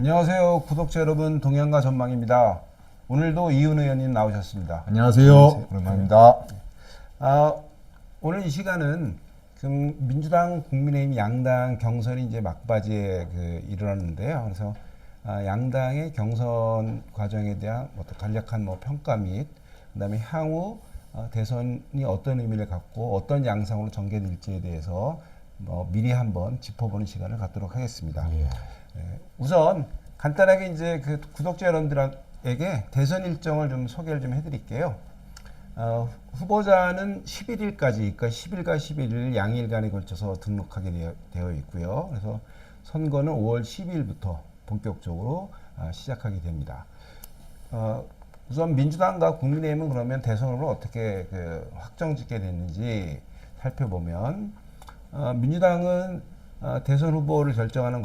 안녕하세요. 구독자 여러분, 동향과 전망입니다. 오늘도 이윤 의원님 나오셨습니다. 안녕하세요. 오랜만입니다. 아, 오늘 이 시간은 민주당, 국민의힘 양당 경선이 이제 막바지에 이르렀는데요. 그래서 양당의 경선 과정에 대한 어떤 간략한 평가 및 그다음에 향후 대선이 어떤 의미를 갖고 어떤 양상으로 전개될지에 대해서 미리 한번 짚어보는 시간을 갖도록 하겠습니다. 예. 우선 간단하게 이제 구독자 여러분들에게 대선 일정을 좀 소개를 좀 해드릴게요. 후보자는 11일까지, 그러니까 10일과 11일 양일간에 걸쳐서 등록하게 되어 있고요. 그래서 선거는 5월 12일부터 본격적으로 시작하게 됩니다. 우선 민주당과 국민의힘은 그러면 대선으로 어떻게 확정짓게 됐는지 살펴보면, 민주당은 대선 후보를 결정하는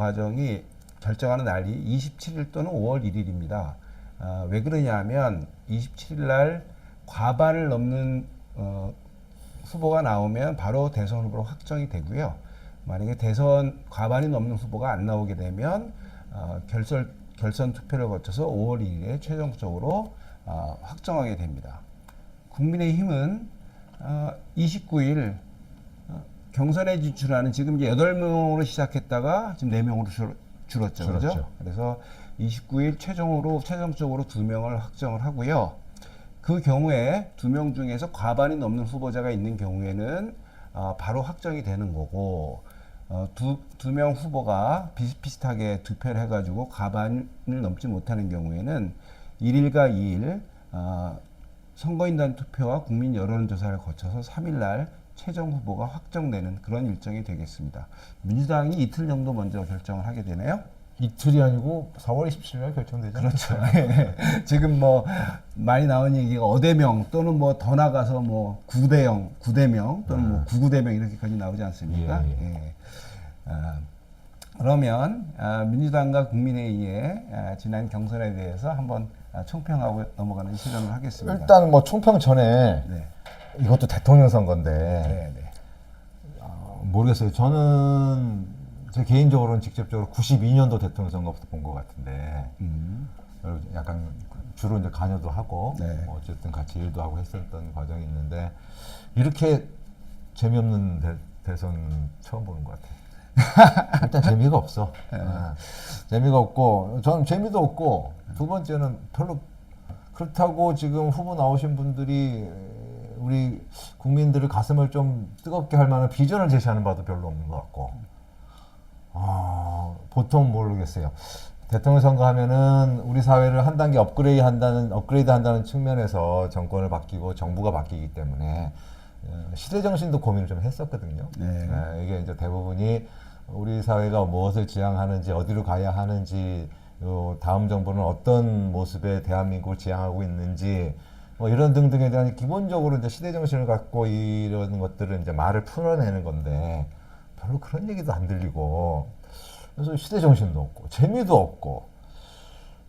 날이 27일 또는 5월 1일입니다. 왜 그러냐면 27일 날 과반을 넘는 후보가 나오면 바로 대선 후보로 확정이 되고요. 만약에 대선 과반이 넘는 후보가 안 나오게 되면 결선 투표를 거쳐서 5월 2일에 최종적으로 확정하게 됩니다. 국민의힘은 29일 경선에 진출하는 지금 이제 8명으로 시작했다가 지금 4명으로 줄었죠. 그렇죠? 그래서 29일 최종적으로 2명을 확정을 하고요. 그 경우에 2명 중에서 과반이 넘는 후보자가 있는 경우에는 바로 확정이 되는 거고, 두 명 후보가 비슷비슷하게 투표를 해가지고 과반을 넘지 못하는 경우에는 1일과 2일 선거인단 투표와 국민 여론조사를 거쳐서 3일 날 최종 후보가 확정되는 그런 일정이 되겠습니다. 민주당이 이틀 정도 먼저 결정을 하게 되네요. 이틀이 아니고 4월 27일 날 결정되죠. 그렇죠. 지금 많이 나온 얘기가 어대명 또는 더 나가서 9대명 또는 99대명 이렇게까지 나오지 않습니까? 예. 그러면 민주당과 국민의힘의 지난 경선에 대해서 한번 총평하고 넘어가는 시간을 하겠습니다. 일단 총평 전에 네. 이것도 대통령 선거인데 네. 모르겠어요. 저는 제 개인적으로는 직접적으로 92년도 대통령 선거부터 본 것 같은데 약간 주로 이제 관여도 하고 네. 어쨌든 같이 일도 하고 했었던 과정이 있는데 이렇게 재미없는 대선 처음 보는 것 같아요. 일단 재미가 없어. 재미가 없고 저는 재미도 없고 두 번째는 별로 그렇다고 지금 후보 나오신 분들이 우리 국민들의 가슴을 좀 뜨겁게 할 만한 비전을 제시하는 바도 별로 없는 것 같고 보통 모르겠어요. 대통령 선거 하면은 우리 사회를 한 단계 업그레이드 한다는 측면에서 정권을 바뀌고 정부가 바뀌기 때문에 시대 정신도 고민을 좀 했었거든요. 네. 이게 이제 대부분이 우리 사회가 무엇을 지향하는지 어디로 가야 하는지 다음 정부는 어떤 모습의 대한민국을 지향하고 있는지 이런 등등에 대한 기본적으로 이제 시대 정신을 갖고 이런 것들은 이제 말을 풀어내는 건데 별로 그런 얘기도 안 들리고 그래서 시대 정신도 없고 재미도 없고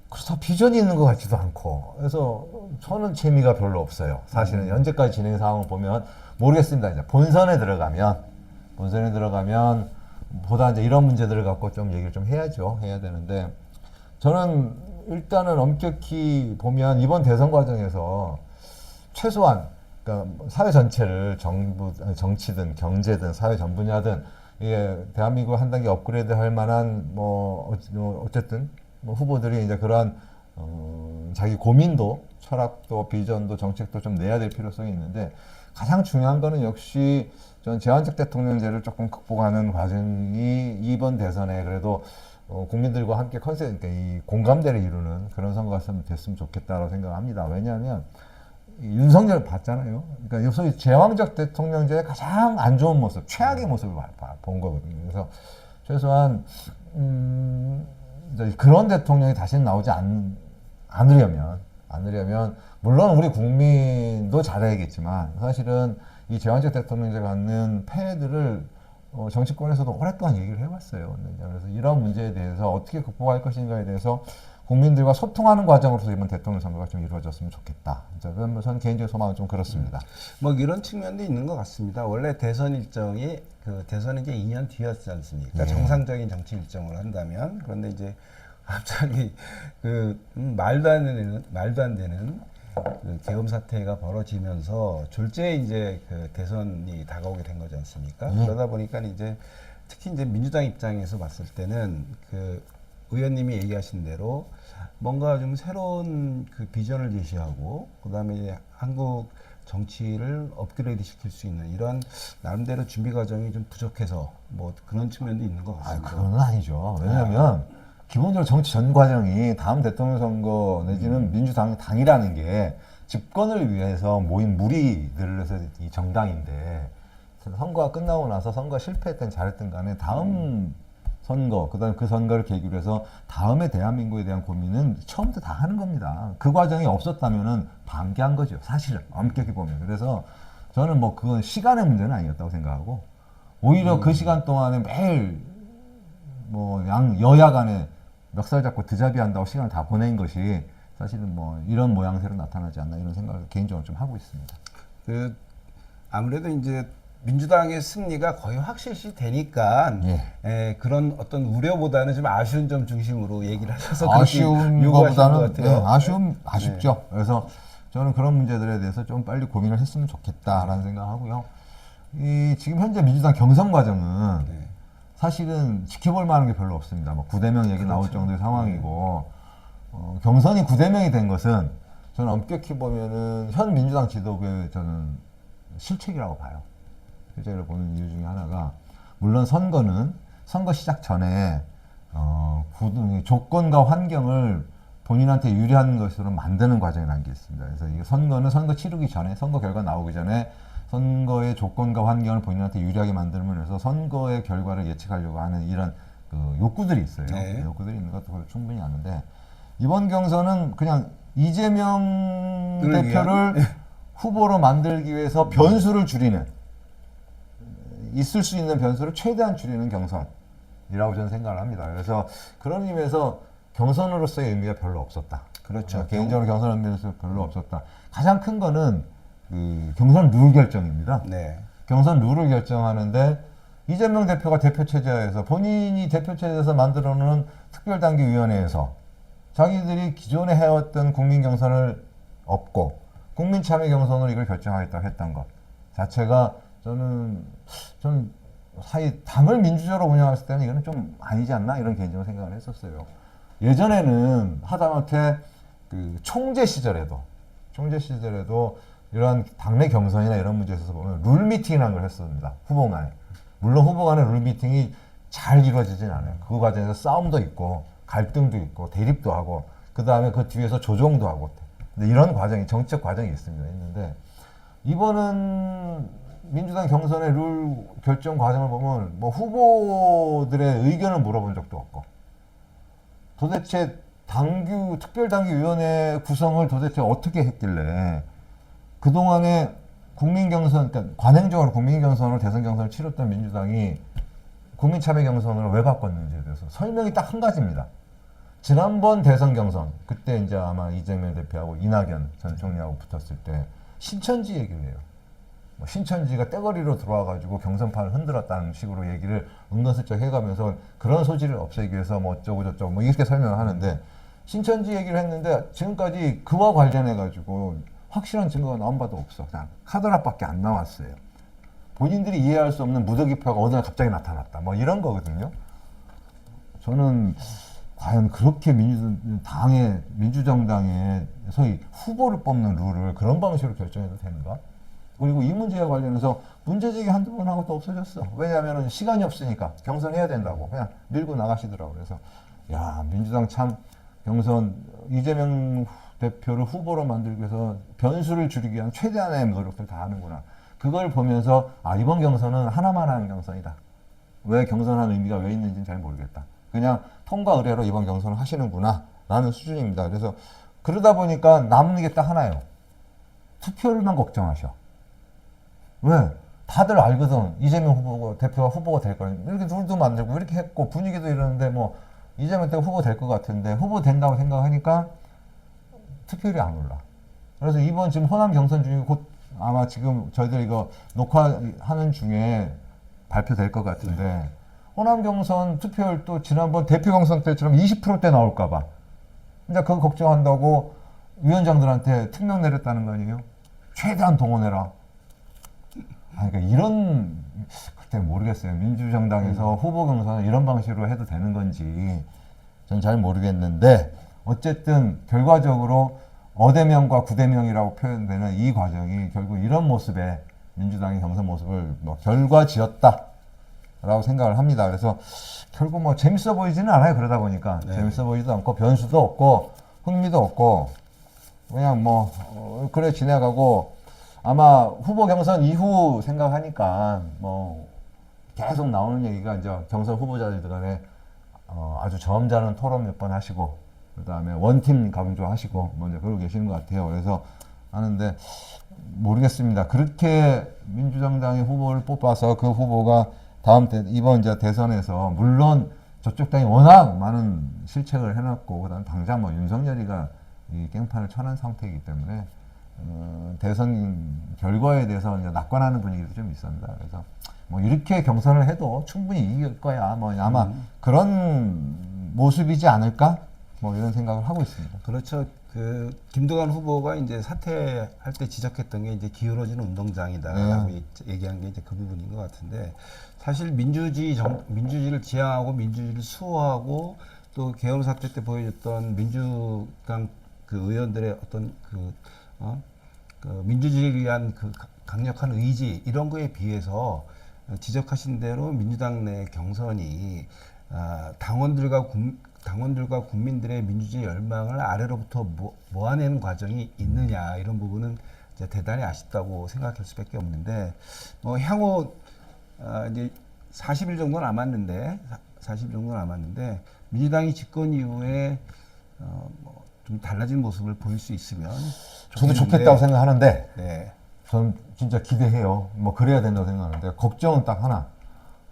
그래서 비전이 있는 것 같지도 않고 그래서 저는 재미가 별로 없어요. 사실은 현재까지 진행 상황을 보면 모르겠습니다. 이제 본선에 들어가면 보다 이제 이런 문제들을 갖고 좀 얘기를 좀 해야 되는데 저는 일단은 엄격히 보면 이번 대선 과정에서 최소한 그러니까 사회 전체를 정치든 경제든 사회 전 분야든 이게 대한민국을 한 단계 업그레이드 할 만한 어쨌든 후보들이 이제 그러한 자기 고민도 철학도 비전도 정책도 좀 내야 될 필요성이 있는데 가장 중요한 거는 역시 전 제한적 대통령제를 조금 극복하는 과정이 이번 대선에 그래도 국민들과 함께 그러니까 이 공감대를 이루는 그런 선거가 됐으면 좋겠다고 생각합니다. 왜냐하면 윤석열 봤잖아요. 그러니까 소위 제왕적 대통령제의 가장 안 좋은 모습, 최악의 모습을 본 거거든요. 그래서 최소한 그런 대통령이 다시는 나오지 않으려면 물론 우리 국민도 잘해야겠지만 사실은 이 제왕적 대통령제가 갖는 폐해들을 정치권에서도 오랫동안 얘기를 해왔어요. 그래서 이런 문제에 대해서 어떻게 극복할 것인가에 대해서 국민들과 소통하는 과정으로서 이번 대통령 선거가 좀 이루어졌으면 좋겠다. 저는 개인적인 소망은 좀 그렇습니다. 이런 측면도 있는 것 같습니다. 원래 대선 일정이 대선은 이제 2년 뒤였지 않습니까? 네. 정상적인 정치 일정을 한다면. 그런데 이제 갑자기 그 말도 안 되는 그 계엄 사태가 벌어지면서 졸지에 이제 그 대선이 다가오게 된 거지 않습니까? 그러다 보니까 이제 특히 이제 민주당 입장에서 봤을 때는 그 의원님이 얘기하신 대로 뭔가 좀 새로운 그 비전을 제시하고 그다음에 이제 한국 정치를 업그레이드 시킬 수 있는 이런 나름대로 준비 과정이 좀 부족해서 뭐 그런 측면도 있는 것 아, 같습니다. 그건 아니죠. 왜냐하면 기본적으로 정치 전 과정이 다음 대통령 선거 내지는 민주당 당이라는 게 집권을 위해서 모인 무리들을 해서 이 정당인데 선거가 끝나고 나서 선거 실패했든 잘했든 간에 다음 선거, 그다음 그 선거를 계기로 해서 다음에 대한민국에 대한 고민은 처음부터 다 하는 겁니다. 그 과정이 없었다면은 방기한 거죠. 사실은 엄격히 보면. 그래서 저는 뭐 그건 시간의 문제는 아니었다고 생각하고 오히려 그 시간 동안에 매일 뭐 여야 간에 멱살 잡고 드자비 한다고 시간을 다 보낸 것이 사실은 뭐 이런 모양새로 나타나지 않나 이런 생각을 개인적으로 좀 하고 있습니다. 그 아무래도 이제 민주당의 승리가 거의 확실시 되니까 그런 어떤 우려보다는 좀 아쉬운 점 중심으로 얘기를 하셔서 아쉬운 요구하신 것 거보다는 같아요. 아쉽죠. 그래서 저는 그런 문제들에 대해서 좀 빨리 고민을 했으면 좋겠다라는 생각하고요. 이 지금 현재 민주당 경선 과정은 네. 사실은 지켜볼 만한 게 별로 없습니다. 뭐 9대 명 얘기 나올 정도의 상황이고 경선이 9대 명이 된 것은 저는 엄격히 보면은 현 민주당 지도부의 저는 실책이라고 봐요. 실책을 보는 이유 중에 하나가 물론 선거는 선거 시작 전에 조건과 환경을 본인한테 유리한 것으로 만드는 과정이라는 게 있습니다. 그래서 이 선거는 선거 치르기 전에 선거 결과 나오기 전에 선거의 조건과 환경을 본인한테 유리하게 만들면서 선거의 결과를 예측하려고 하는 이런 그 욕구들이 있어요. 네. 욕구들이 있는 것도 충분히 아는데 이번 경선은 그냥 이재명 대표를 후보로 만들기 위해서 변수를 줄이는 있을 수 있는 변수를 최대한 줄이는 경선이라고 저는 생각을 합니다. 그래서 그런 의미에서 경선으로서의 의미가 별로 없었다. 그렇죠. 개인적으로 경선 의미에서 별로 없었다. 가장 큰 거는 그 경선 룰 결정입니다. 네. 경선 룰을 결정하는데 이재명 대표가 대표 체제에서 본인이 대표 체제에서 만들어 놓은 특별당규위원회에서 자기들이 기존에 해왔던 국민 경선을 업고 국민 참여 경선으로 이걸 결정하겠다고 했던 것 자체가 저는 사실 당을 민주적으로 운영했을 때는 이거는 좀 아니지 않나 이런 개인적으로 생각을 했었어요. 예전에는 하다못해 그 총재 시절에도 이러한 당내 경선이나 이런 문제에 있어서 보면 룰 미팅이라는 걸 했습니다. 후보 간에. 물론 후보 간의 룰 미팅이 잘 이루어지진 않아요. 그 과정에서 싸움도 있고 갈등도 있고 대립도 하고 그 다음에 그 뒤에서 조정도 하고 근데 이런 과정이 정치적 과정이 있는데 이번은 민주당 경선의 룰 결정 과정을 보면 뭐 후보들의 의견을 물어본 적도 없고 도대체 특별당규위원회 구성을 도대체 어떻게 했길래 그동안에 국민 경선, 그러니까 관행적으로 국민 경선을 대선 경선을 치렀던 민주당이 국민 참여 경선으로 왜 바꿨는지에 대해서 설명이 딱 한 가지입니다. 지난번 대선 경선, 그때 이제 아마 이재명 대표하고 이낙연 전 총리하고 붙었을 때 신천지 얘기를 해요. 뭐 신천지가 떼거리로 들어와가지고 경선판을 흔들었다는 식으로 얘기를 은근슬쩍 해가면서 그런 소지를 없애기 위해서 뭐 어쩌고저쩌고 뭐 이렇게 설명을 하는데 신천지 얘기를 했는데 지금까지 그와 관련해가지고 확실한 증거가 나온 바도 없어. 그냥 카더라밖에 안 나왔어요. 본인들이 이해할 수 없는 무더기표가 어느 날 갑자기 나타났다. 뭐 이런 거거든요. 저는 과연 그렇게 민주정당의 소위 후보를 뽑는 룰을 그런 방식으로 결정해도 되는가? 그리고 이 문제와 관련해서 문제제기 한두 번 하고 또 없어졌어. 왜냐하면 시간이 없으니까 경선해야 된다고 그냥 밀고 나가시더라고요. 그래서 야 민주당 참 경선 이재명 대표를 후보로 만들기 위해서 변수를 줄이기 위한 최대한의 노력을 다 하는구나. 그걸 보면서 아 이번 경선은 하나만 하는 경선이다. 왜 경선하는 의미가 왜 있는지는 잘 모르겠다. 그냥 통과 의뢰로 이번 경선을 하시는구나 라는 수준입니다. 그래서 그러다 보니까 남는 게 딱 하나예요. 투표율만 걱정하셔. 왜? 다들 알거든. 이재명 대표가 후보가 될 거니. 이렇게 룰도 만들고 이렇게 했고 분위기도 이러는데 뭐 이재명 대표가 후보 될 것 같은데 후보 된다고 생각하니까 투표율이 안 올라. 그래서 이번 지금 호남 경선 중에 곧 아마 지금 저희들 이거 녹화하는 중에 발표될 것 같은데 호남 경선 투표율 또 지난번 대표 경선 때처럼 20%대 나올까봐 이제 그거 걱정한다고 위원장들한테 특명 내렸다는 거 아니에요? 최대한 동원해라. 그러니까 이런 그때 모르겠어요. 민주정당에서 후보 경선을 이런 방식으로 해도 되는 건지 전 잘 모르겠는데 어쨌든 결과적으로 어대명과 구대명이라고 표현되는 이 과정이 결국 이런 모습에 민주당의 경선 모습을 뭐 결과지었다라고 생각을 합니다. 그래서 결국 뭐 재밌어 보이지는 않아요. 그러다 보니까 네. 재밌어 보이지도 않고 변수도 없고 흥미도 없고 그냥 뭐 그래 지나가고 아마 후보 경선 이후 생각하니까 뭐 계속 나오는 얘기가 이제 경선 후보자들 간에 아주 점잖은 토론 몇 번 하시고 그다음에 원팀 강조하시고 먼저 그러고 계시는 것 같아요. 그래서 하는데 모르겠습니다. 그렇게 민주정당의 후보를 뽑아서 그 후보가 이번 이제 대선에서 물론 저쪽 당이 워낙 많은 실책을 해놨고 그다음 당장 뭐 윤석열이가 이 깽판을 쳐난 상태이기 때문에 대선 결과에 대해서 이제 낙관하는 분위기도 좀 있습니다. 그래서 뭐 이렇게 경선을 해도 충분히 이길 거야. 뭐 아마 그런 모습이지 않을까? 뭐 이런 생각을 하고 있습니다. 그렇죠. 그 김두관 후보가 이제 사퇴할 때 지적했던 게 이제 기울어지는 운동장이다라고 얘기한 게 이제 그 부분인 것 같은데 사실 민주주의를 지향하고 민주주의를 수호하고 또 개헌 사태 때 보여줬던 민주당 그 의원들의 어떤 그 민주주의를 위한 그 강력한 의지 이런 거에 비해서 지적하신 대로 민주당 내 경선이 당원들과 국민들의 민주주의 열망을 아래로부터 모아내는 과정이 있느냐 이런 부분은 이제 대단히 아쉽다고 생각할 수밖에 없는데 뭐 향후 이제 40일 정도 남았는데 40일 정도 남았는데 민주당이 집권 이후에 뭐 좀 달라진 모습을 보일 수 있으면 저도 좋겠는데, 좋겠다고 생각하는데 네. 저는 진짜 기대해요. 뭐 그래야 된다고 생각하는데 걱정은 딱 하나.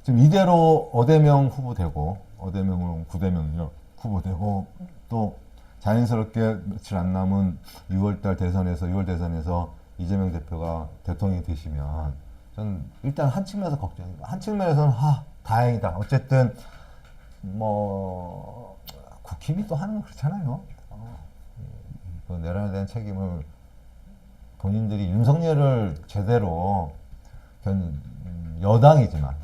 지금 이대로 어대명 후보 되고 어대명으로 구대명 후보 되고 또 자연스럽게 며칠 안 남은 6월 대선에서 이재명 대표가 대통령이 되시면 저는 일단 한 측면에서 걱정입니다. 한 측면에서는 다행이다. 어쨌든 뭐 국힘이 또 하는 건 그렇잖아요. 그 내란에 대한 책임을 본인들이 윤석열을 제대로 여당이지만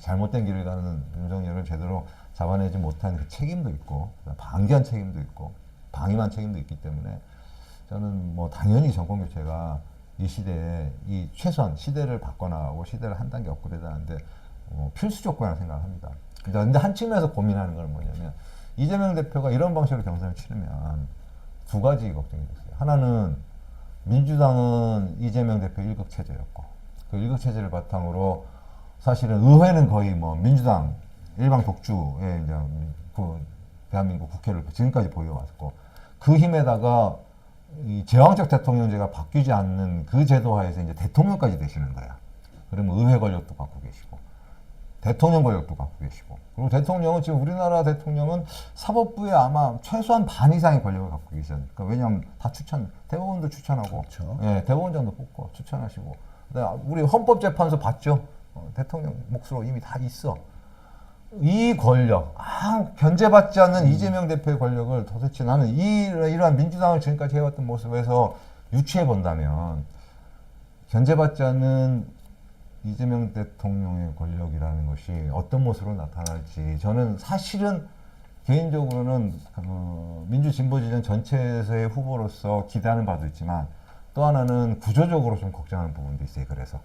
잘못된 길을 가는 윤석열을 제대로 잡아내지 못한 그 책임도 있고 방기한 책임도 있고 방임한 책임도 있기 때문에 저는 뭐 당연히 정권 교체가 이 시대에 이 최소한 시대를 바꿔나가고 시대를 한 단계 업그레이드하는데 필수 조건이라고 생각합니다. 근데 한 측면에서 고민하는 건 뭐냐면 이재명 대표가 이런 방식으로 경선을 치르면 두 가지 걱정이 됐어요. 하나는 민주당은 이재명 대표 일극 체제였고 그 일극 체제를 바탕으로 사실은 의회는 거의 뭐 민주당 일방 독주에 이제 그 대한민국 국회를 지금까지 보여왔고 그 힘에다가 이 제왕적 대통령제가 바뀌지 않는 그 제도하에서 이제 대통령까지 되시는 거야. 그러면 의회 권력도 갖고 계시고 대통령 권력도 갖고 계시고 그리고 대통령은 지금 우리나라 대통령은 사법부에 아마 최소한 반 이상의 권력을 갖고 계셔요. 그러니까 왜냐하면 다 대법원도 추천하고, 그렇죠. 예, 대법원장도 뽑고 추천하시고. 우리 헌법재판소 봤죠? 대통령 몫으로 이미 다 있어. 이 권력, 견제받지 않는 이재명 대표의 권력을 도대체 나는 이러한 민주당을 지금까지 해왔던 모습에서 유추해 본다면 견제받지 않는 이재명 대통령의 권력이라는 것이 어떤 모습으로 나타날지 저는 사실은 개인적으로는 민주진보지정 전체에서의 후보로서 기대하는 바도 있지만 또 하나는 구조적으로 좀 걱정하는 부분도 있어요. 그래서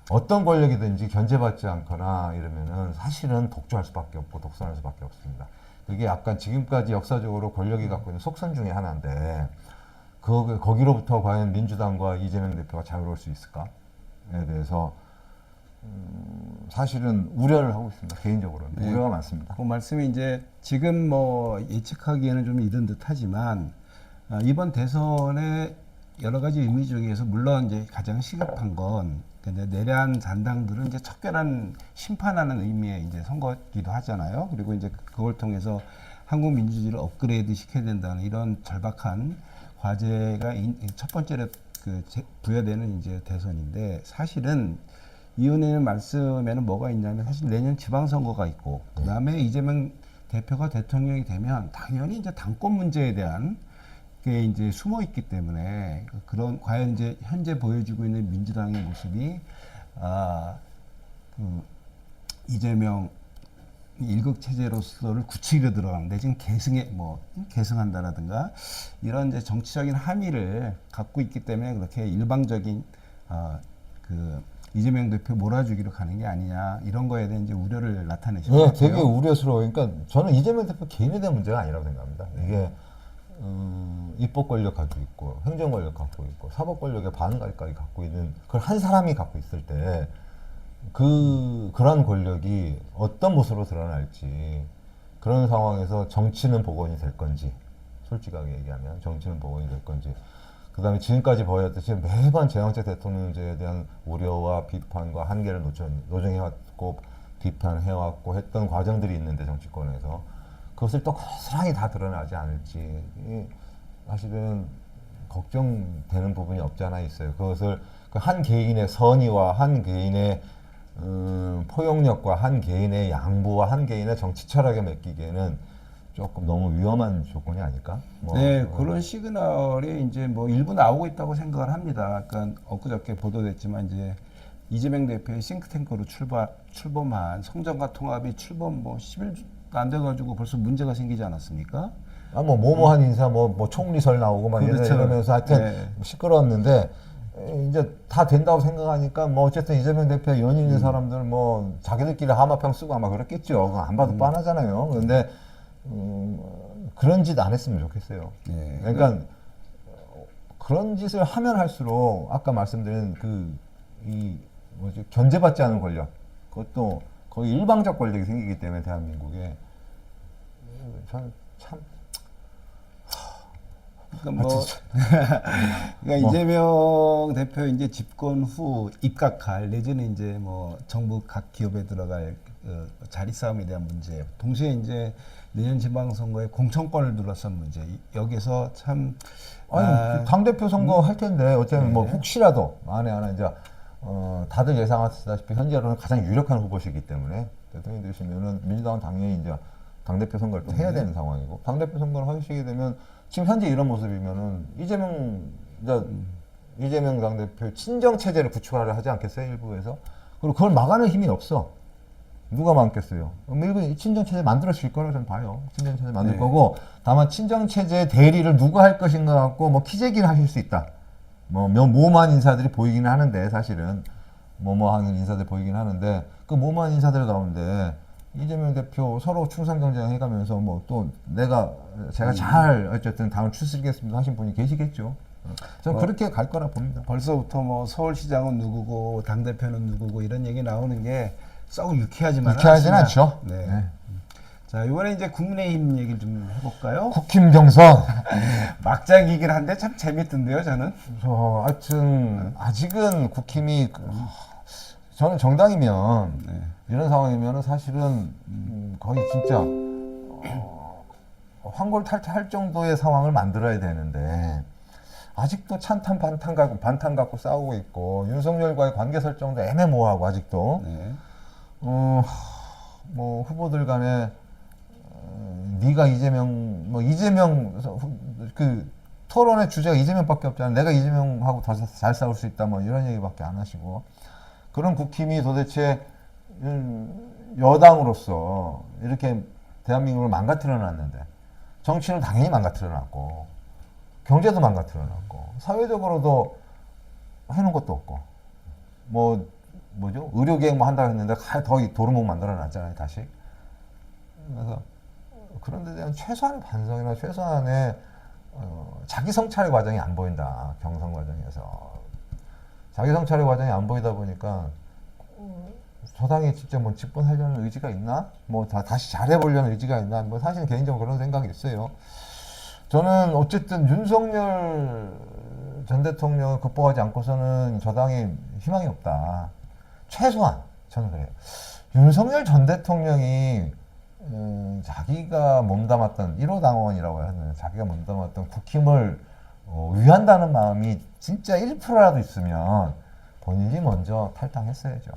어떤 권력이든지 견제받지 않거나 이러면은 사실은 독주할 수밖에 없고 독선할 수밖에 없습니다. 그게 약간 지금까지 역사적으로 권력이 갖고 있는 속성 중에 하나인데 거기로부터 과연 민주당과 이재명 대표가 자유로울 수 있을까에 대해서 사실은 우려를 하고 있습니다. 개인적으로는 네. 우려가 많습니다. 그 말씀이 이제 지금 뭐 예측하기에는 좀 이른 듯하지만 이번 대선의 여러 가지 의미 중에서 물론 이제 가장 시급한 건 이제 내란 잔당들은 이제 척결한 심판하는 의미의 이제 선거기도 하잖아요. 그리고 이제 그걸 통해서 한국 민주주의를 업그레이드 시켜야 된다는 이런 절박한 과제가 첫 번째로 부여되는 이제 대선인데 사실은 이 의원님 말씀에는 뭐가 있냐면 사실 내년 지방선거가 있고 그다음에 이재명 대표가 대통령이 되면 당연히 이제 당권 문제에 대한 게 이제 숨어 있기 때문에 그런 과연 이제 현재 보여주고 있는 민주당의 모습이 그 이재명 일극 체제로서를 굳히려 들어가는 내지는 계승한다라든가 이런 이제 정치적인 함의를 갖고 있기 때문에 그렇게 일방적인 그 이재명 대표 몰아주기로 가는 게 아니냐 이런 거에 대한 이제 우려를 나타내신 것 네, 같아요. 되게 우려스러워요. 그러니까 저는 이재명 대표 개인에 대한 문제가 아니라고 생각합니다. 이게 입법 권력 가지고 있고 행정 권력 갖고 있고 사법 권력의 반갈까지 갖고 있는 그걸 한 사람이 갖고 있을 때 그런 권력이 어떤 모습으로 드러날지 그런 상황에서 정치는 복원이 될 건지 솔직하게 얘기하면 정치는 복원이 될 건지 그 다음에 지금까지 보였듯이 매번 재형제 대통령제에 대한 우려와 비판과 한계를 노정해왔고 비판해왔고 했던 과정들이 있는데 정치권에서 그것을 또 고스란히 다 드러나지 않을지 사실은 걱정되는 부분이 없지 않아 있어요. 그것을 그 한 개인의 선의와 한 개인의 포용력과 한 개인의 양보와 한 개인의 정치 철학에 맡기기에는 조금 너무 위험한 조건이 아닐까? 네, 그런 시그널이 이제 뭐 일부 나오고 있다고 생각을 합니다. 그러니까 엊그저께 보도됐지만 이제 이재명 대표의 싱크탱크로 출범한 성정과 통합이 출범 뭐 10일 안 돼가지고 벌써 문제가 생기지 않았습니까? 뭐뭐한 인사 뭐 총리설 나오고 막 그렇죠. 이러면서 하여튼 네. 시끄러웠는데 이제 다 된다고 생각하니까 뭐 어쨌든 이재명 대표 연임 있는 사람들 뭐 자기들끼리 하마평 쓰고 아마 그랬겠죠. 그거 안 봐도 뻔하잖아요. 그런데 그런 짓 안 했으면 좋겠어요. 네. 그러니까 그런 짓을 하면 할수록 아까 말씀드린 이 뭐지 견제받지 않은 권력 그것도 거의 일방적 권력이 생기기 때문에 대한민국에 참 그러니까 뭐 그러니까 이재명 대표 이제 집권 후 입각할 내지는 이제 뭐 정부 각 기업에 들어갈 자리 싸움에 대한 문제, 동시에 이제 내년 지방선거의 공천권을 둘러싼 문제, 여기서 참 당 대표 선거 할 텐데 어쩌면 뭐 네. 혹시라도 만에 하나 이제 다들 예상하시다시피 현재로는 가장 유력한 후보시기 때문에 대통령이 되시면은 민주당은 당연히 이제 당 대표 선거를 또 해야 되는 상황이고 당 대표 선거를 하시게 되면 지금 현재 이런 모습이면은 이재명 당 대표 친정 체제를 구축하려 하지 않겠어요 일부에서 그리고 그걸 막아낼 힘이 없어. 누가 막겠어요? 일부 친정 체제 만들어질 거라고 저는 봐요. 친정 체제 만들 네. 거고 다만 친정 체제 대리를 누가 할 것인가 갖고 뭐 키재기는 하실 수 있다. 모모한 인사들이 보이기는 하는데 사실은 모모하는 인사들 보이긴 하는데 그 모모한 인사들 가운데 이재명 대표 서로 충성 경쟁 해가면서 뭐 또 제가 잘 어쨌든 당을 추스리겠습니다 하신 분이 계시겠죠. 저는 그렇게 갈 거라 봅니다. 벌써부터 뭐 서울시장은 누구고 당 대표는 누구고 이런 얘기 나오는 게 썩 유쾌하지만 유쾌하진 않죠. 네. 네. 자, 이번에 이제 국민의힘 얘기를 좀 해볼까요? 국힘 경선. 막장이긴 한데 참 재밌던데요, 저는. 하여튼 아직은 국힘이 저는 정당이면 네. 이런 상황이면 사실은 거의 진짜 황골탈퇴할 정도의 상황을 만들어야 되는데 아직도 찬탄 반탄 갖고 싸우고 있고 윤석열과의 관계 설정도 애매모호하고 아직도 네. 뭐 후보들 간에 네가 이재명 그 토론의 주제가 이재명밖에 없잖아. 내가 이재명하고 더 잘 싸울 수 있다 뭐 이런 얘기밖에 안 하시고 그런 국힘이 도대체 여당으로서 이렇게 대한민국을 망가뜨려 놨는데 정치는 당연히 망가뜨려 놨고 경제도 망가뜨려 놨고 사회적으로도 해놓은 것도 없고 뭐죠 의료계획 뭐 한다고 했는데 더 도루묵 만들어 놨잖아요 다시. 그래서 그런 데 대한 최소한의 반성이나 최소한의 자기 성찰의 과정이 안 보인다. 경선 과정에서 자기 성찰의 과정이 안 보이다 보니까 저 당이 진짜 뭐 집권하려는 의지가 있나? 뭐 다시 잘해보려는 의지가 있나? 뭐 사실 개인적으로 그런 생각이 있어요. 저는 어쨌든 윤석열 전 대통령을 극복하지 않고서는 저 당이 희망이 없다. 최소한 저는 그래요. 윤석열 전 대통령이 자기가 몸담았던 1호 당원이라고 하는 자기가 몸담았던 국힘을 위한다는 마음이 진짜 1%라도 있으면 본인이 먼저 탈당했어야죠.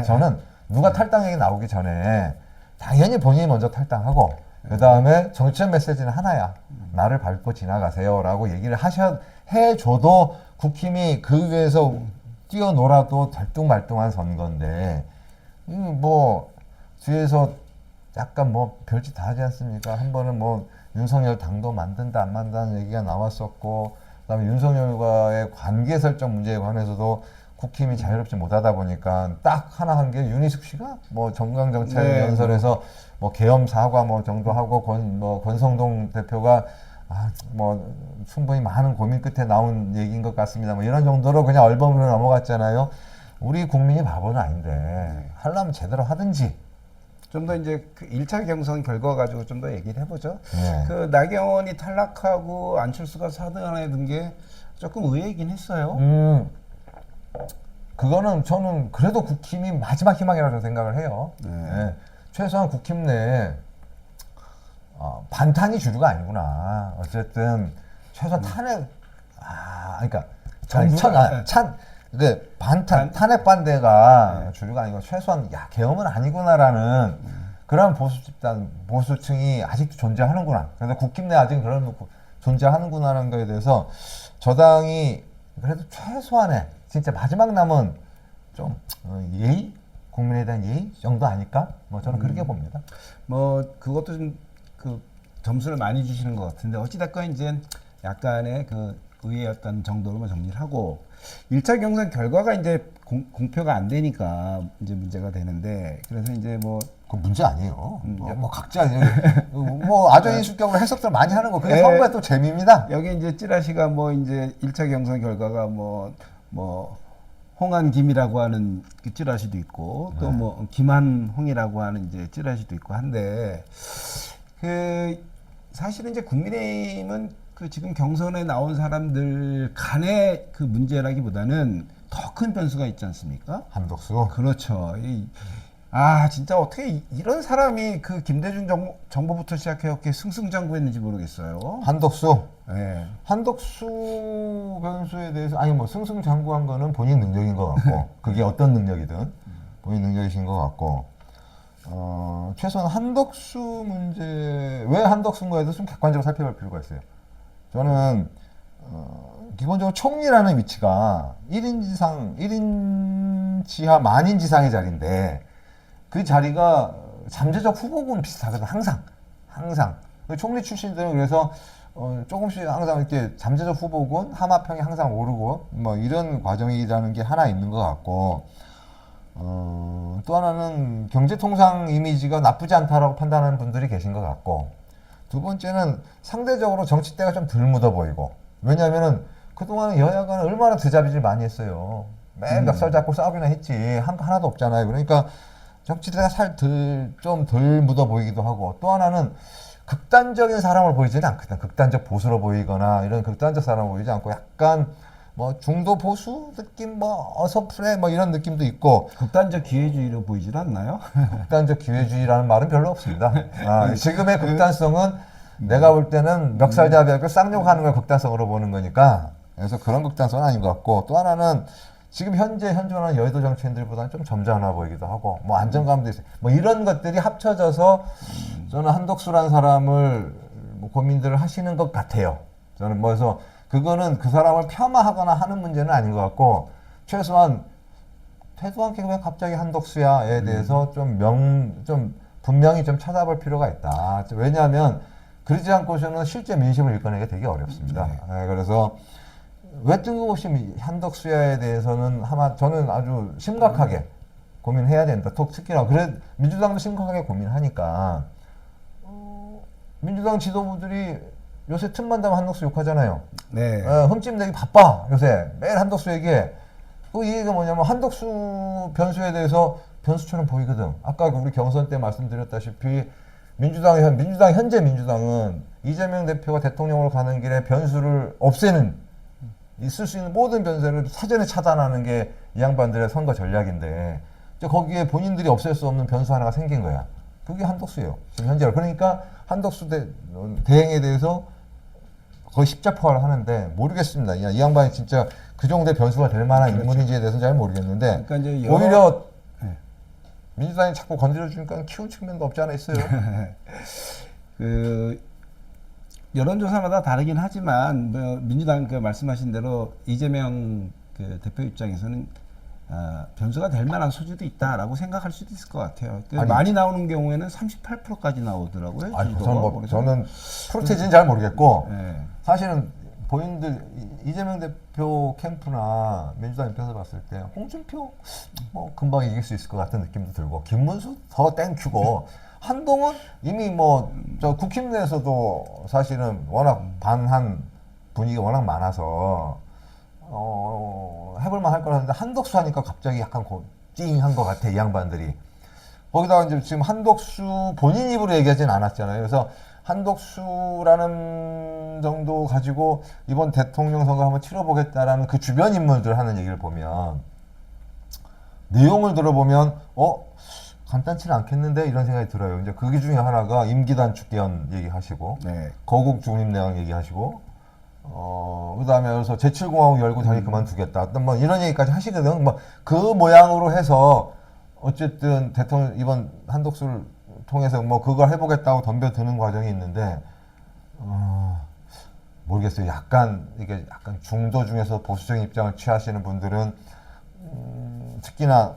저는 누가 탈당 얘기 나오기 전에 당연히 본인이 먼저 탈당하고 그 다음에 정치적 메시지는 하나야. 나를 밟고 지나가세요라고 얘기를 해줘도 국힘이 그 위에서 뛰어놀아도 달뚱말뚱한 선거인데 뭐 뒤에서 약간 뭐 별짓 다 하지 않습니까? 한 번은 뭐 윤석열 당도 만든다 안 만든다는 얘기가 나왔었고 그다음에 윤석열과의 관계 설정 문제에 관해서도 국힘이 자유롭지 못하다 보니까 딱 하나 한 게 윤희숙 씨가 뭐 정강정책연설에서 뭐 계엄 사과 뭐 정도 하고 권성동 대표가 뭐 충분히 많은 고민 끝에 나온 얘기인 것 같습니다. 뭐 이런 정도로 그냥 얼버무려 넘어갔잖아요. 우리 국민이 바보는 아닌데 하려면 제대로 하든지. 좀 더 이제 그 1차 경선 결과 가지고 좀 더 얘기를 해보죠. 네. 그 나경원이 탈락하고 안철수가 4등 안에 든 게 조금 의외이긴 했어요. 그거는 저는 그래도 국힘이 마지막 희망이라고 생각을 해요. 네. 최소한 국힘 내에 반탄이 주류가 아니구나. 어쨌든 최소한 탄핵, 그러니까 탄핵 반대가 주류가 아니고 최소한 계엄은 아니구나라는 그런 보수 집단, 보수층이 아직도 존재하는구나. 그래서 국힘 내 아직 그런 존재하는구나라는 거에 대해서 저당이 그래도 최소한의 진짜 마지막 남은 좀 예의? 국민에 대한 예의 정도 아닐까? 뭐 저는 그렇게 봅니다. 뭐 그것도 좀 그 점수를 많이 주시는 것 같은데 어찌됐건 이제 약간의 그 의외였던 정도로만 정리를 하고 1차 경선 결과가 이제 공표가 안 되니까 이제 문제가 되는데 그래서 이제 뭐 그 문제 아니에요. 뭐 각자 뭐 아전인 수격으로 해석들 많이 하는 거 그게 선거의 또 재미입니다. 여기 이제 찌라시가 뭐 이제 1차 경선 결과가 뭐 홍한김이라고 하는 그 찌라시도 있고 또 뭐 김한홍이라고 하는 이제 찌라시도 있고 한데 그 사실은 이제 국민의힘은 그 지금 경선에 나온 사람들 간의 그 문제라기보다는 더 큰 변수가 있지 않습니까? 한덕수. 그렇죠. 진짜 어떻게 이런 사람이 그 김대중 정부부터 시작해 이렇게 승승장구했는지 모르겠어요. 한덕수. 네. 한덕수 변수에 대해서 뭐 승승장구한 거는 본인 능력인 것 같고 그게 어떤 능력이든 본인 능력이신 것 같고 최소한 한덕수 문제 왜 한덕수인가에도 좀 객관적으로 살펴볼 필요가 있어요. 저는 기본적으로 총리라는 위치가 1인 지상, 1인 지하 만인 지상의 자리인데 그 자리가 잠재적 후보군 비슷하거든. 항상 총리 출신들은 그래서 조금씩 항상 이렇게 잠재적 후보군 하마평이 항상 오르고 뭐 이런 과정이라는 게 하나 있는 것 같고 또 하나는 경제통상 이미지가 나쁘지 않다라고 판단하는 분들이 계신 것 같고 두 번째는 상대적으로 정치때가 좀 덜 묻어 보이고 왜냐하면은 그동안은 여야가 얼마나 드자비질 많이 했어요. 맨 멱살 잡고 싸우기나 했지 하나도 없잖아요. 그러니까 정치때가 좀 덜 묻어 보이기도 하고 또 하나는 극단적인 사람을 보이지는 않거든. 극단적 보수로 보이거나 이런 극단적 사람을 보이지 않고 약간 뭐 중도 보수 느낌 뭐 어서프레 뭐 이런 느낌도 있고 극단적 기회주의로 보이질 않나요? 극단적 기회주의라는 말은 별로 없습니다. 지금의 극단성은 내가 볼 때는 멱살잡이하고 쌍욕하는 걸 극단성으로 보는 거니까 그래서 그런 극단성은 아닌 것 같고 또 하나는 지금 현존하는 여의도 정치인들보다는 좀 점잖아 보이기도 하고 뭐 안정감도 있어요. 뭐 이런 것들이 합쳐져서 저는 한덕수라는 사람을 뭐 고민들을 하시는 것 같아요. 저는 그래서 그거는 그 사람을 폄하하거나 하는 문제는 아닌 것 같고 최소한 태도 않게 왜 갑자기 한덕수야에 대해서 좀 분명히 좀 찾아볼 필요가 있다. 왜냐하면 그러지 않고서는 실제 민심을 이끌어내기 되게 어렵습니다. 그래서 왜 뜬금없이 한덕수야에 대해서는 아마 저는 아주 심각하게 고민해야 된다. 특히나 그래 민주당도 심각하게 고민하니까 민주당 지도부들이 요새 틈만 되면 한덕수 욕하잖아요. 네. 흠집 내기 바빠 요새 매일 한덕수 얘기해. 그 얘기가 뭐냐면 한덕수 변수에 대해서 변수처럼 보이거든. 아까 우리 경선 때 말씀드렸다시피 현재 민주당은 이재명 대표가 대통령으로 가는 길에 변수를 없애는 있을 수 있는 모든 변수를 사전에 차단하는 게 이 양반들의 선거 전략인데 거기에 본인들이 없앨 수 없는 변수 하나가 생긴 거야. 그게 한덕수예요. 지금 현재로. 그러니까 한덕수 대행에 대해서 거의 십자포화를 하는데 모르겠습니다. 이 양반이 진짜 그 정도의 변수가 될 만한 인물인지에 대해서는 잘 모르겠는데 그러니까 이제 오히려 네. 민주당이 자꾸 건드려주니까 키운 측면도 없지 않아 있어요. 그 여론조사마다 다르긴 하지만 뭐 민주당 그 말씀하신 대로 이재명 그 대표 입장에서는 변수가 될 만한 소지도 있다라고 생각할 수도 있을 것 같아요. 그 아니, 많이 나오는 경우에는 38%까지 나오더라고요. 아니, 지지도가. 그래서 저는 프로테지는 잘 모르겠고 네. 사실은 본인들 이재명 대표 캠프나 민주당 입장에서 봤을 때 홍준표 뭐 금방 이길 수 있을 것 같은 느낌도 들고 김문수 더 땡큐고 한동훈 이미 뭐 저 국힘 내에서도 사실은 워낙 반한 분위기가 워낙 많아서 해볼만 할 거라는데 한덕수 하니까 갑자기 약간 찡한 것 같아 이 양반들이. 거기다가 이제 지금 한덕수 본인 입으로 얘기하진 않았잖아요. 그래서 한덕수라는 정도 가지고 이번 대통령 선거 한번 치러보겠다라는 그 주변 인물들 하는 얘기를 보면 내용을 들어보면 간단치는 않겠는데 이런 생각이 들어요. 이제 그 중에 하나가 임기 단축기한 얘기하시고 네. 거국 중립내각 얘기하시고 그다음에 그래서 제7공화국 열고 자기 그만두겠다. 어떤 뭐 이런 얘기까지 하시거든. 뭐 그 모양으로 해서 어쨌든 대통령 이번 한덕수를 통해서 뭐 그걸 해보겠다고 덤벼드는 과정이 있는데 모르겠어요. 약간 이게 약간 중도 중에서 보수적인 입장을 취하시는 분들은 특히나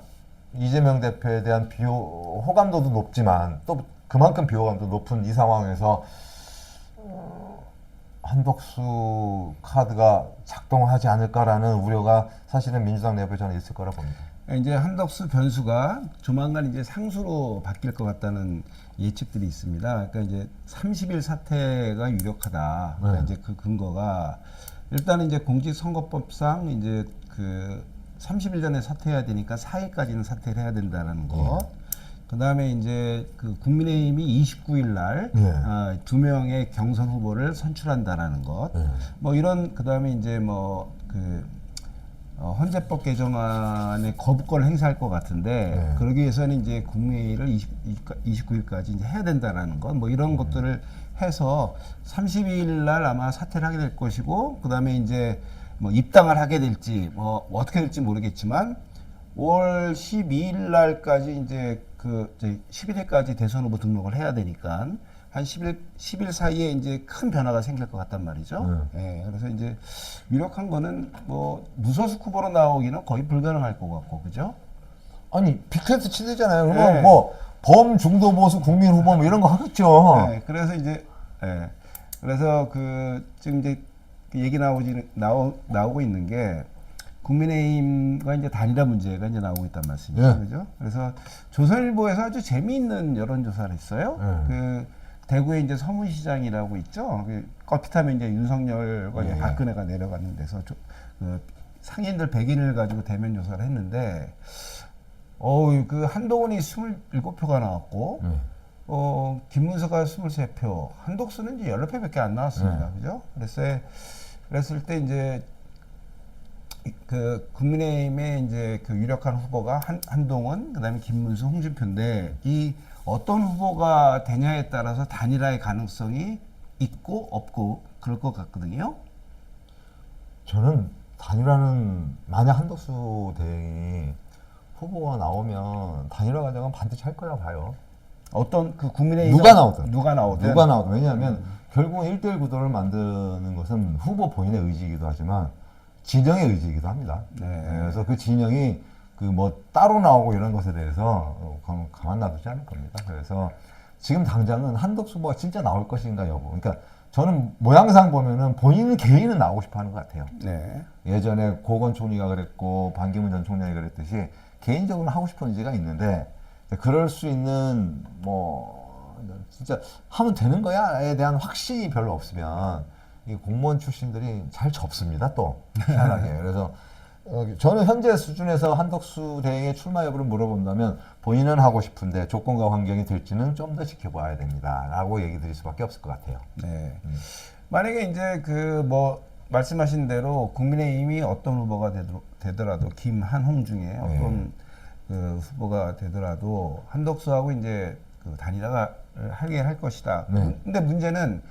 이재명 대표에 대한 호감도도 높지만 또 그만큼 비호감도 높은 이 상황에서 한덕수 카드가 작동하지 않을까라는 우려가 사실은 민주당 내부에 저는 있을 거라 봅니다. 이제 한덕수 변수가 조만간 이제 상수로 바뀔 것 같다는 예측들이 있습니다. 그러니까 이제 30일 사퇴가 유력하다. 그러니까 이제 그 근거가 일단은 이제 공직선거법상 이제 그 30일 전에 사퇴해야 되니까 4일까지는 사퇴를 해야 된다는 거. 그다음에 이제 그 국민의힘이 29일 날 두 명의 경선 후보를 선출한다라는 것. 뭐 이런 그다음에 이제 헌재법 개정안의 거부권을 행사할 것 같은데 그러기 위해서는 이제 국회를 29일까지 이제 해야 된다라는 것, 뭐 이런 것들을 해서 30일 날 아마 사퇴를 하게 될 것이고, 그다음에 이제 뭐 입당을 하게 될지 뭐 어떻게 될지 모르겠지만 5월 12일 날까지 이제 11일까지 대선 후보 등록을 해야 되니까 한 10일 사이에 이제 큰 변화가 생길 것 같단 말이죠. 그래서 이제 유력한 거는 뭐 무소속 후보로 나오기는 거의 불가능할 것 같고, 그죠? 아니 빅텐트 치대잖아요. 그러면 뭐 범중도 보수 국민 후보 뭐 이런 거 하겠죠. 그래서 이제 그래서 지금 이제 얘기 나오고 있는 게 국민의힘과 이제 단일화 문제가 이제 나오고 있단 말씀이죠, 그죠? 그래서 조선일보에서 아주 재미있는 여론조사를 했어요. 그 대구에 이제 서문시장이라고 있죠. 꺾이타면 이제 윤석열과 이제 박근혜가 내려가는 데서 그 상인들 100인을 가지고 대면 조사를 했는데, 그 한동훈이 27표가 나왔고, 김문수가 23표, 한독수는 이제 18표밖에 안 나왔습니다. 그죠? 그랬을 때 이제 그 국민의힘의 이제 그 유력한 후보가 한동훈, 그다음에 김문수, 홍준표인데 이 어떤 후보가 되냐에 따라서 단일화의 가능성이 있고 없고 그럴 것 같거든요. 저는 단일화는 만약 한덕수 대행이 후보가 나오면 단일화 과정은 반드시 할 거라고 봐요. 어떤 그 국민의힘 누가 나오든 누가 나오든 왜냐하면 결국은 1대1 구도를 만드는 것은 후보 본인의 의지이기도 하지만 진영의 의지이기도 합니다. 그래서 그 진영이 그 뭐 따로 나오고 이런 것에 대해서 가만 놔두지 않을 겁니다. 그래서 지금 당장은 한덕수 후보가 진짜 나올 것인가 여부. 그러니까 저는 모양상 보면은 본인 개인은 나오고 싶어 하는 것 같아요. 예전에 고건 총리가 그랬고 반기문 전 총장이 그랬듯이 개인적으로 하고 싶은 의지가 있는데 그럴 수 있는 뭐 진짜 하면 되는 거야에 대한 확신이 별로 없으면 이 공무원 출신들이 잘 접습니다. 또 희한하게. 그래서 저는 현재 수준에서 한덕수 대행의 출마 여부를 물어본다면 본인은 하고 싶은데 조건과 환경이 될지는 좀 더 지켜봐야 됩니다라고 얘기 드릴 수밖에 없을 것 같아요. 만약에 이제 그 뭐 말씀하신 대로 국민의힘이 어떤 후보가 되더라도 김한홍 중에 어떤 그 후보가 되더라도 한덕수하고 이제 그 단일화를 하게 할 것이다. 근데 문제는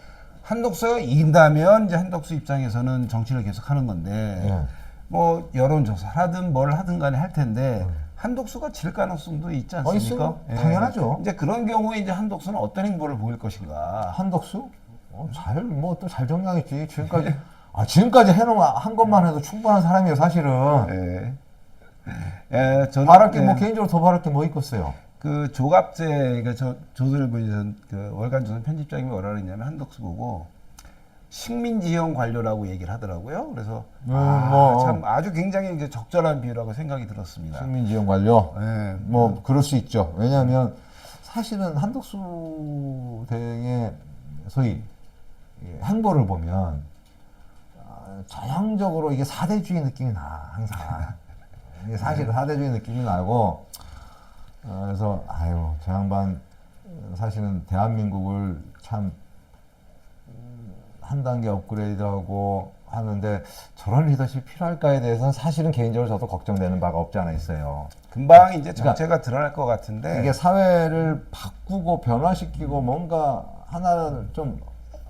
한덕수가 이긴다면 이제 한덕수 입장에서는 정치를 계속 하는 건데 뭐 여론조사를 하든 뭘 하든 간에 할 텐데 한독수가 질 가능성도 있지 않습니까? 있어요. 당연하죠. 이제 그런 경우에 이제 한독수는 어떤 행보를 보일 것인가. 한덕수? 뭐 또 잘 정리하겠지. 지금까지 해놓은 한 것만 해도 충분한 사람이에요, 사실은. 저는 바랄 게 뭐 개인적으로 더 바랄 게 뭐 있겠어요. 그 조갑재 조선일보 그 월간 조선 편집장이 뭐라 그랬냐면 한덕수 보고 식민지형 관료라고 얘기를 하더라고요. 그래서 참 아주 굉장히 이제 적절한 비유라고 생각이 들었습니다. 식민지원 관료. 네. 뭐 그럴 수 있죠. 왜냐하면 사실은 한덕수 대행의 소위 행보를 보면 전형적으로 이게 사대주의 느낌이 나 항상. 이게 사실은 사대주의 느낌이 나고 그래서 아유 저 양반 사실은 대한민국을 참 한 단계 업그레이드하고 하는데 저런 리더십이 필요할까에 대해서는 사실은 개인적으로 저도 걱정되는 바가 없지 않아 있어요. 금방 이제 정체가 드러날 것 같은데 이게 사회를 바꾸고 변화시키고 뭔가 하나를 좀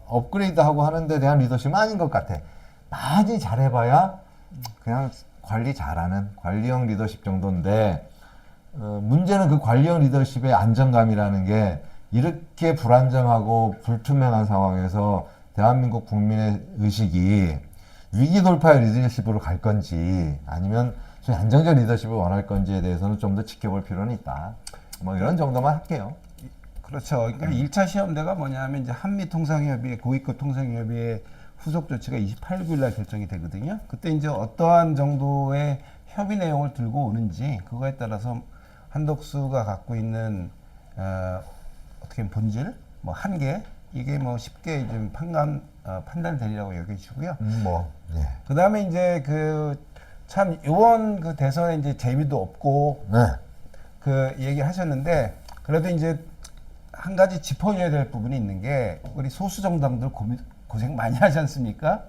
업그레이드하고 하는 데 대한 리더십은 아닌 것 같아. 많이 잘해봐야 그냥 관리 잘하는 관리형 리더십 정도인데 문제는 그 관리형 리더십의 안정감이라는 게 이렇게 불안정하고 불투명한 상황에서 대한민국 국민의 의식이 위기 돌파의 리더십으로 갈 건지 아니면 좀 안정적 리더십을 원할 건지에 대해서는 좀 더 지켜볼 필요는 있다. 뭐 이런 정도만 할게요. 그렇죠. 그러니까 1차 시험대가 뭐냐면 이제 한미통상협의회 고위급 통상협의회 후속 조치가 28일 날 결정이 되거든요. 그때 이제 어떠한 정도의 협의 내용을 들고 오는지 그거에 따라서 한덕수가 갖고 있는 어떻게 보면 본질, 뭐 한계 이게 뭐 쉽게 좀 판단되리라고 여겨지고요. 예. 그 다음에 이제 참 이번 그 대선에 이제 재미도 없고 네. 그 얘기 하셨는데 그래도 이제 한 가지 짚어줘야 될 부분이 있는 게 우리 소수 정당들 고생 많이 하지 않습니까?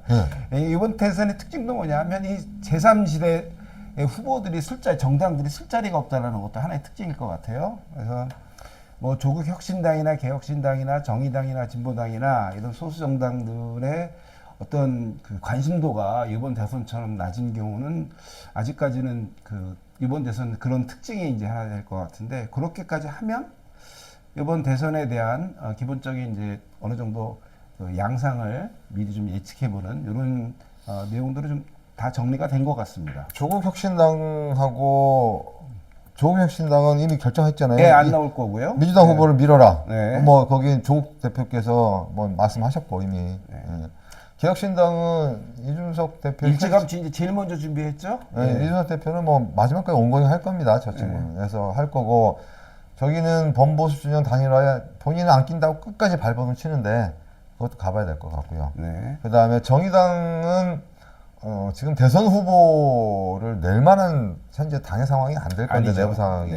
이번 대선의 특징도 뭐냐면 이 제3지대 후보들이 정당들이 쓸 자리가 없다는 것도 하나의 특징일 것 같아요. 그래서 뭐 조국 혁신당이나 개혁신당이나 정의당이나 진보당이나 이런 소수 정당들의 어떤 그 관심도가 이번 대선처럼 낮은 경우는 아직까지는 이번 대선 그런 특징이 이제 하나 될 것 같은데 그렇게까지 하면 이번 대선에 대한 기본적인 이제 어느 정도 양상을 미리 좀 예측해보는 이런 내용들이 좀 다 정리가 된 것 같습니다. 조국 혁신당은 이미 결정했잖아요. 네, 안 나올 거고요. 민주당 후보를 밀어라. 네. 뭐 거기 조국 대표께서 뭐 말씀하셨고 이미. 예. 개혁신당은 이준석 대표 일찌감치 이제 제일 먼저 준비했죠. 이준석 대표는 뭐 마지막까지 온건히 할 겁니다. 저 친구는. 그래서 할 거고 저기는 범보수 진영 단일화에 본인은 안 낀다고 끝까지 발버둥 치는데 그것도 가봐야 될 것 같고요. 그 다음에 정의당은 지금 대선 후보를 낼 만한 현재 당의 상황이 안 될 건데, 내부 상황이.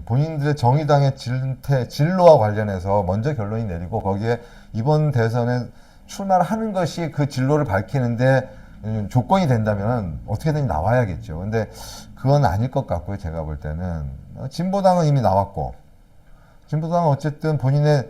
본인들의 정의당의 진로와 관련해서 먼저 결론이 내리고 거기에 이번 대선에 출마를 하는 것이 그 진로를 밝히는데 조건이 된다면 어떻게든 나와야겠죠. 근데 그건 아닐 것 같고요. 제가 볼 때는. 진보당은 이미 나왔고, 진보당은 어쨌든 본인의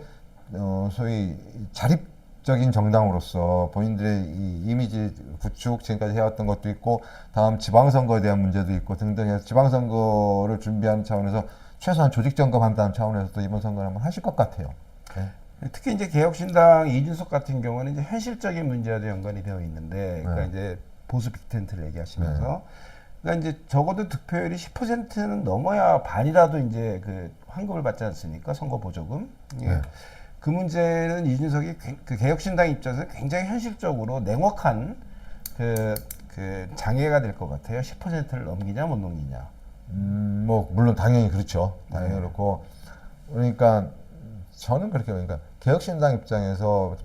소위 자립적인 정당으로서 본인들의 이 이미지 구축 지금까지 해왔던 것도 있고 다음 지방선거에 대한 문제도 있고 등등 해서 지방선거를 준비하는 차원에서 최소한 조직 점검한다는 차원에서 또 이번 선거를 한번 하실 것 같아요. 네. 특히 이제 개혁신당 이준석 같은 경우는 이제 현실적인 문제와도 연관이 되어 있는데, 그러니까 이제 보수 빅텐트를 얘기하시면서, 그러니까 이제 적어도 득표율이 10%는 넘어야 반이라도 이제 환급을 받지 않습니까? 선거 보조금. 그 문제는 이준석이 그 개혁신당 입장에서 굉장히 현실적으로 냉혹한 장애가 될 것 같아요. 10%를 넘기냐 못 넘기냐. 뭐 물론 당연히 그렇죠. 당연히 그렇고 그러니까 저는 그렇게 그러니까 개혁신당 입장에서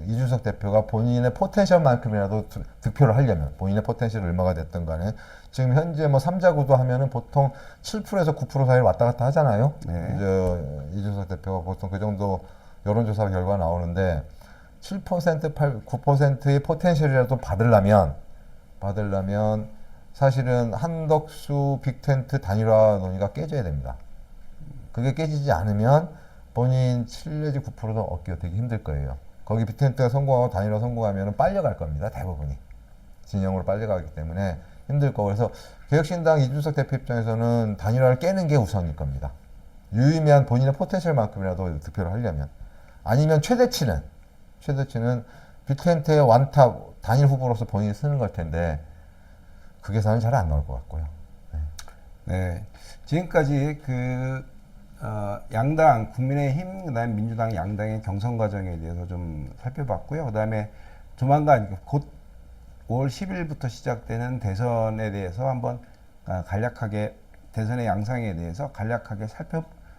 이준석 대표가 본인의 포텐셜만큼이라도 득표를 하려면 본인의 포텐셜이 얼마가 됐든 간에 지금 현재 뭐 3자구도 하면은 보통 7%에서 9% 사이를 왔다 갔다 하잖아요. 이준석 대표가 보통 그 정도 여론조사 결과 나오는데 7%, 9%의 포텐셜이라도 받으려면 사실은 한덕수 빅텐트 단일화 논의가 깨져야 됩니다. 그게 깨지지 않으면 본인 7 내지 9%도 얻기가 되게 힘들 거예요. 거기 빅텐트가 성공하고 단일화 성공하면 빨려갈 겁니다. 대부분이. 진영으로 빨리 가기 때문에 힘들 거고 그래서 개혁신당 이준석 대표 입장에서는 단일화를 깨는 게 우선일 겁니다. 유의미한 본인의 포텐셜만큼이라도 득표를 하려면 아니면 최대치는 빅텐트의 완탑 단일 후보로서 본인이 쓰는 걸 텐데 그 계산은 잘 안 나올 것 같고요. 네. 네, 지금까지 양당 국민의힘 그다음에 민주당 양당의 경선 과정에 대해서 좀 살펴봤고요. 그다음에 조만간 곧 5월 10일부터 시작되는 대선에 대해서 한번 간략하게 대선의 양상에 대해서 간략하게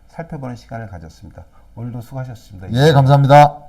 살펴보는 시간을 가졌습니다. 오늘도 수고하셨습니다. 예, 감사합니다.